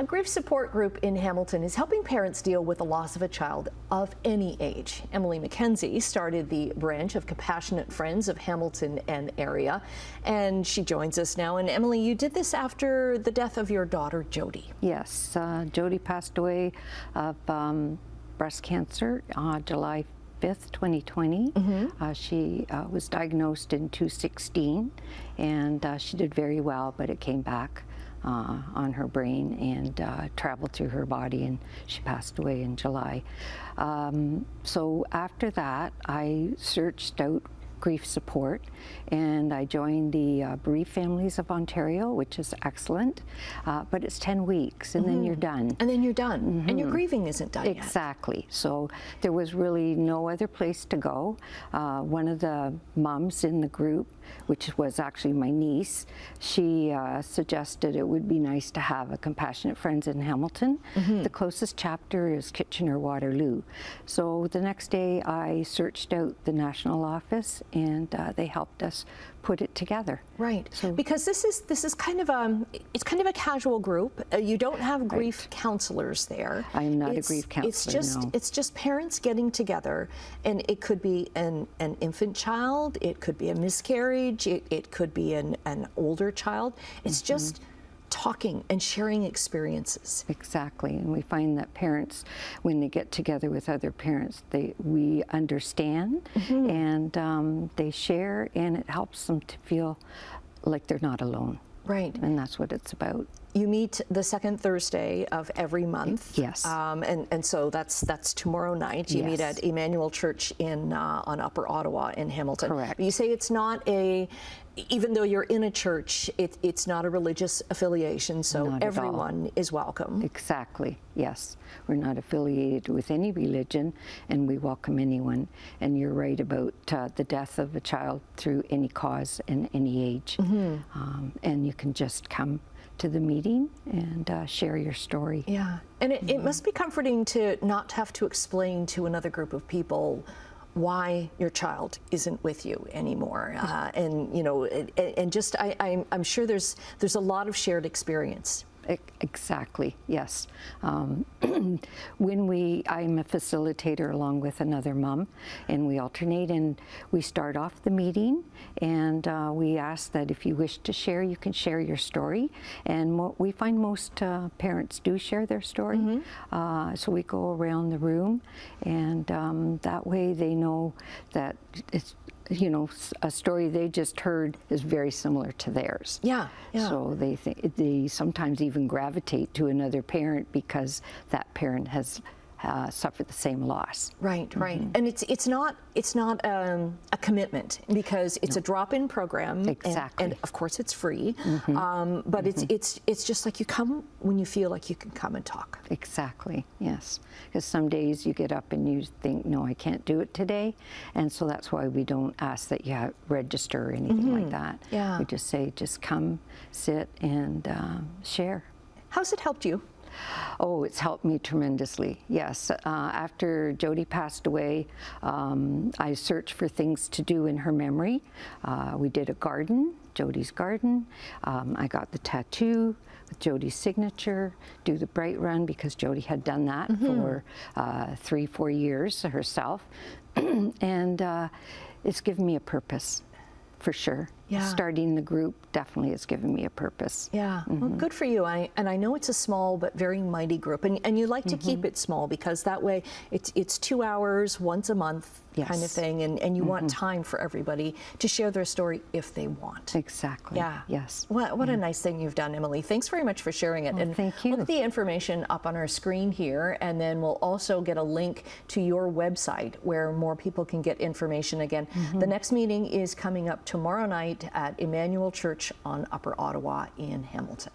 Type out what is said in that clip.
A grief support group in Hamilton is helping parents deal with the loss of a child of any age. MacKenzie started the branch of Compassionate Friends of Hamilton and area, and she joins us now. And Emily, you did this after the death of your daughter, Jody. Yes, Jody passed away of breast cancer July 5th, 2020. She was diagnosed in 2016, and she did very well, but it came back on her brain and traveled through her body, and she passed away in July. So after that, I searched out grief support, and I joined the Bereaved Families of Ontario, which is excellent, but it's 10 weeks and then you're done. And then you're done, and your grieving isn't done yet. Exactly. So there was really no other place to go. One of the moms in the group, which was actually my niece, she suggested it would be nice to have a Compassionate Friends in Hamilton. The closest chapter is Kitchener-Waterloo. So the next day I searched out the national office, and they helped us put it together. Right. So, because this is kind of a casual group. You don't have grief counselors there. I'm not a grief counselor. It's just parents getting together, and it could be an infant child, it could be a miscarriage, it could be an older child. It's just talking and sharing experiences. Exactly, and we find that parents, when they get together with other parents, we understand and they share, and it helps them to feel like they're not alone. Right. And that's what it's about. You meet the second Thursday of every month. Yes. And so that's tomorrow night. You meet at Emmanuel Church on Upper Ottawa in Hamilton. Correct. You say it's not even though you're in a church, it's not a religious affiliation, so everyone is welcome. Exactly, yes. We're not affiliated with any religion, and we welcome anyone. And you're right about the death of a child through any cause and any age. And you can just come to the meeting and share your story. Yeah, and it must be comforting to not have to explain to another group of people why your child isn't with you anymore, and you know, and just I'm sure there's a lot of shared experience. Exactly, yes. I'm a facilitator along with another mom, and we alternate, and we start off the meeting, and we ask that if you wish to share, you can share your story, and we find most parents do share their story, so we go around the room, and that way they know that it's, you know, a story they just heard is very similar to theirs. Yeah, yeah. So they sometimes even gravitate to another parent because that parent has suffered the same loss. Right, right. And it's not a commitment, because it's a drop-in program. Exactly. And of course it's free. But it's just like you come when you feel like you can come and talk. Exactly. Yes. Because some days you get up and you think, no, I can't do it today, and so that's why we don't ask that you register or anything like that. Yeah. We just say, just come, sit, and share. How's it helped you? Oh, it's helped me tremendously, yes. After Jody passed away, I searched for things to do in her memory. We did a garden, Jody's garden. I got the tattoo with Jody's signature, do the Bright Run, because Jody had done that for 3-4 years herself. And it's given me a purpose, for sure. Yeah. Starting the group definitely has given me a purpose. Yeah, well, good for you. And I know it's a small but very mighty group, and you like to keep it small, because that way it's 2 hours once a month kind of thing, and you want time for everybody to share their story if they want. Exactly. Yeah. Yes. What a nice thing you've done, Emily. Thanks very much for sharing it. Well, and thank you. We'll put the information up on our screen here, and then we'll also get a link to your website where more people can get information. Again, the next meeting is coming up tomorrow night at Emmanuel Church on Upper Ottawa in Hamilton.